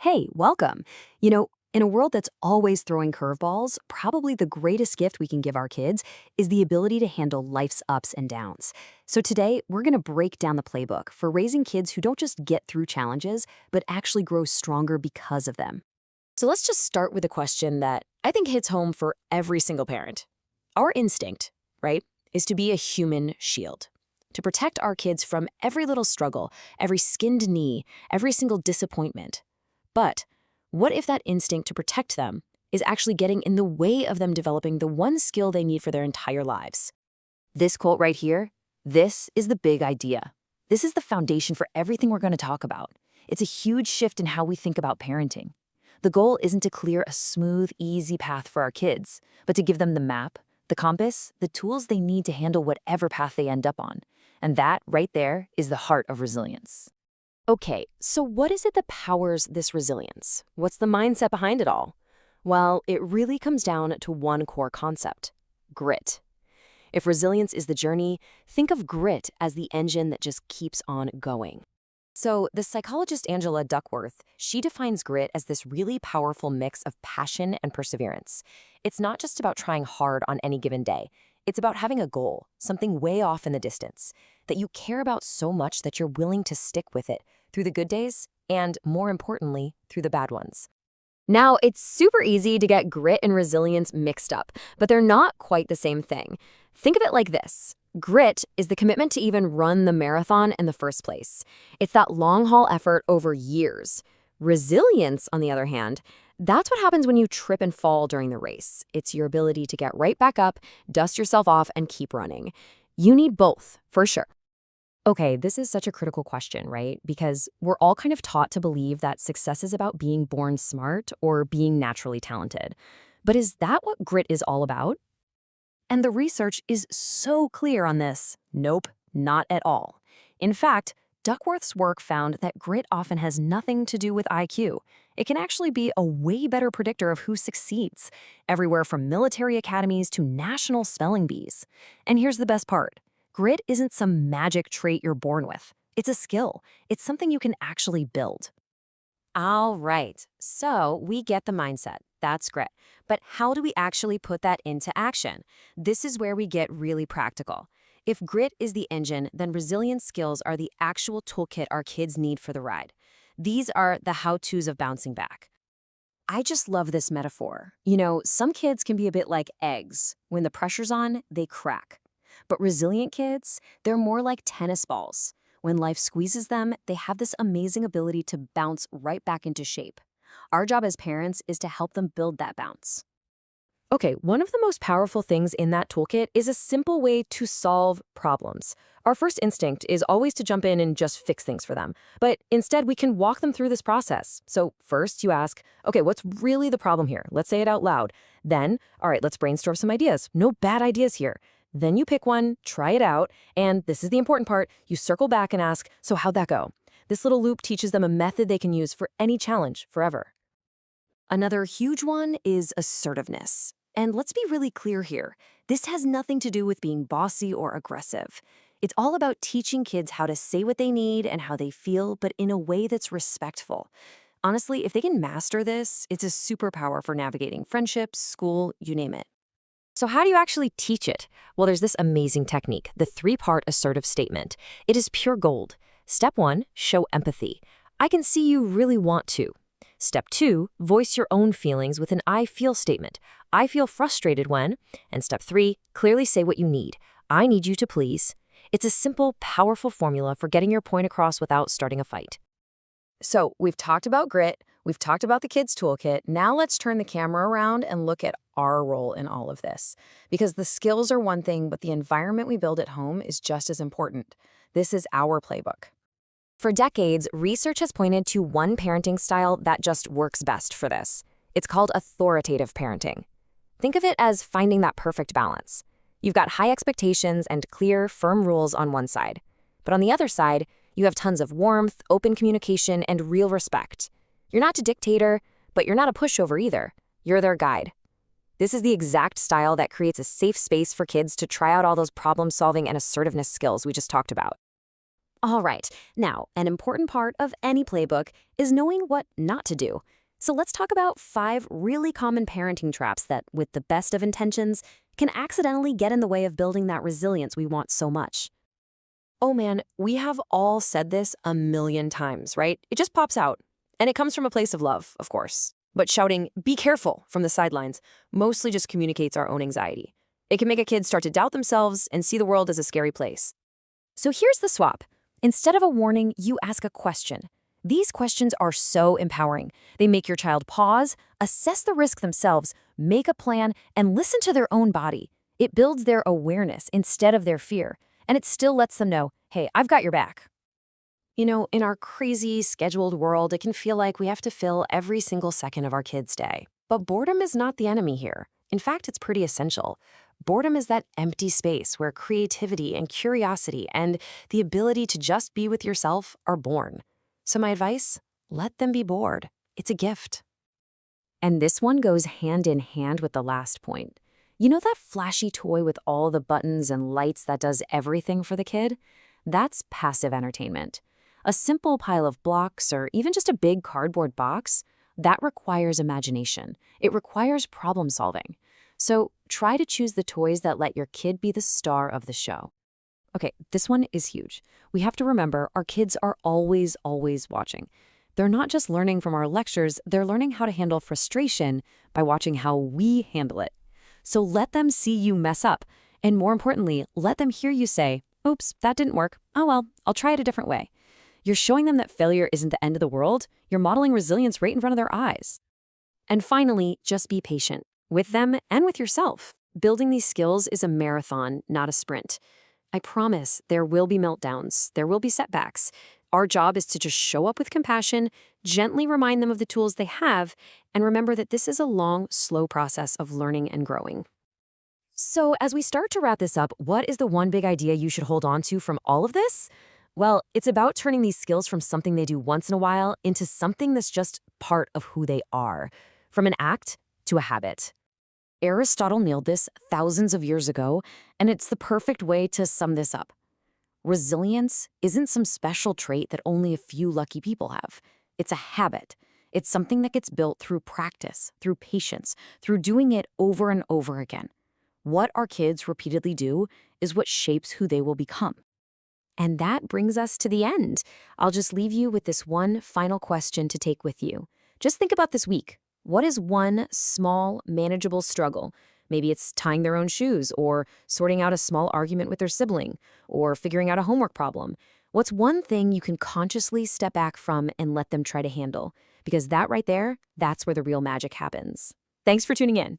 Hey, welcome. In a world that's always throwing curveballs, probably the greatest gift we can give our kids is the ability to handle life's ups and downs. So today, we're going to break down the playbook for raising kids who don't just get through challenges, but actually grow stronger because of them. So let's just start with a question that I think hits home for every single parent. Our instinct, right, is to be a human shield, to protect our kids from every little struggle, every skinned knee, every single disappointment. But what if that instinct to protect them is actually getting in the way of them developing the one skill they need for their entire lives? This quote right here, this is the big idea. This is the foundation for everything we're going to talk about. It's a huge shift in how we think about parenting. The goal isn't to clear a smooth, easy path for our kids, but to give them the map, the compass, the tools they need to handle whatever path they end up on. And that, right there, is the heart of resilience. Okay, so what is it that powers this resilience? What's the mindset behind it all? Well, it really comes down to one core concept: grit. If resilience is the journey, think of grit as the engine that just keeps on going. So the psychologist Angela Duckworth, she defines grit as this really powerful mix of passion and perseverance. It's not just about trying hard on any given day. It's about having a goal, something way off in the distance, that you care about so much that you're willing to stick with it through the good days and, more importantly, through the bad ones. Now, it's super easy to get grit and resilience mixed up, but they're not quite the same thing. Think of it like this. Grit is the commitment to even run the marathon in the first place. It's that long-haul effort over years. Resilience, on the other hand, that's what happens when you trip and fall during the race. It's your ability to get right back up, dust yourself off, and keep running. You need both, for sure. Okay, this is such a critical question, right? Because we're all kind of taught to believe that success is about being born smart or being naturally talented. But is that what grit is all about? And the research is so clear on this. Nope, not at all. In fact, Duckworth's work found that grit often has nothing to do with IQ. It can actually be a way better predictor of who succeeds, everywhere from military academies to national spelling bees. And here's the best part. Grit isn't some magic trait you're born with. It's a skill. It's something you can actually build. All right, so we get the mindset. That's grit. But how do we actually put that into action? This is where we get really practical. If grit is the engine, then resilience skills are the actual toolkit our kids need for the ride. These are the how-tos of bouncing back. I just love this metaphor. Some kids can be a bit like eggs. When the pressure's on, they crack. But resilient kids, they're more like tennis balls. When life squeezes them, they have this amazing ability to bounce right back into shape. Our job as parents is to help them build that bounce. Okay, one of the most powerful things in that toolkit is a simple way to solve problems. Our first instinct is always to jump in and just fix things for them. But instead, we can walk them through this process. So first you ask, okay, what's really the problem here? Let's say it out loud. Then, all right, let's brainstorm some ideas. No bad ideas here. Then you pick one, try it out, and this is the important part, you circle back and ask, so how'd that go? This little loop teaches them a method they can use for any challenge forever. Another huge one is assertiveness. And let's be really clear here. This has nothing to do with being bossy or aggressive. It's all about teaching kids how to say what they need and how they feel, but in a way that's respectful. Honestly, if they can master this, it's a superpower for navigating friendships, school, you name it. So how do you actually teach it? Well, there's this amazing technique, the 3-part assertive statement. It is pure gold. Step 1, show empathy. I can see you really want to. Step 2, voice your own feelings with an I feel statement. I feel frustrated when. And step 3, clearly say what you need. I need you to please. It's a simple, powerful formula for getting your point across without starting a fight. So we've talked about grit, we've talked about the kids' toolkit. Now let's turn the camera around and look at our role in all of this. Because the skills are one thing, but the environment we build at home is just as important. This is our playbook. For decades, research has pointed to one parenting style that just works best for this. It's called authoritative parenting. Think of it as finding that perfect balance. You've got high expectations and clear, firm rules on one side. But on the other side, you have tons of warmth, open communication, and real respect. You're not a dictator, but you're not a pushover either. You're their guide. This is the exact style that creates a safe space for kids to try out all those problem-solving and assertiveness skills we just talked about. All right, now, an important part of any playbook is knowing what not to do. So let's talk about 5 really common parenting traps that, with the best of intentions, can accidentally get in the way of building that resilience we want so much. Oh man, we have all said this a million times, right? It just pops out. And it comes from a place of love, of course. But shouting, be careful, from the sidelines mostly just communicates our own anxiety. It can make a kid start to doubt themselves and see the world as a scary place. So here's the swap. Instead of a warning, you ask a question. These questions are so empowering. They make your child pause, assess the risk themselves, make a plan, and listen to their own body. It builds their awareness instead of their fear, and it still lets them know, hey, I've got your back. In our crazy, scheduled world, it can feel like we have to fill every single second of our kid's day. But boredom is not the enemy here. In fact, it's pretty essential. Boredom is that empty space where creativity and curiosity and the ability to just be with yourself are born. So my advice, let them be bored. It's a gift. And this one goes hand in hand with the last point. You know that flashy toy with all the buttons and lights that does everything for the kid? That's passive entertainment. A simple pile of blocks or even just a big cardboard box, that requires imagination. It requires problem solving. So try to choose the toys that let your kid be the star of the show. Okay, this one is huge. We have to remember our kids are always watching. They're not just learning from our lectures, they're learning how to handle frustration by watching how we handle it. So let them see you mess up. And more importantly, let them hear you say, oops, that didn't work. Oh well, I'll try it a different way. You're showing them that failure isn't the end of the world. You're modeling resilience right in front of their eyes. And finally, just be patient with them and with yourself. Building these skills is a marathon, not a sprint. I promise there will be meltdowns. There will be setbacks. Our job is to just show up with compassion, gently remind them of the tools they have, and remember that this is a long, slow process of learning and growing. So as we start to wrap this up, what is the one big idea you should hold on to from all of this? Well, it's about turning these skills from something they do once in a while into something that's just part of who they are, from an act to a habit. Aristotle nailed this thousands of years ago, and it's the perfect way to sum this up. Resilience isn't some special trait that only a few lucky people have. It's a habit. It's something that gets built through practice, through patience, through doing it over and over again. What our kids repeatedly do is what shapes who they will become. And that brings us to the end. I'll just leave you with this one final question to take with you. Just think about this week. What is one small, manageable struggle? Maybe it's tying their own shoes, or sorting out a small argument with their sibling, or figuring out a homework problem. What's one thing you can consciously step back from and let them try to handle? Because that right there, that's where the real magic happens. Thanks for tuning in.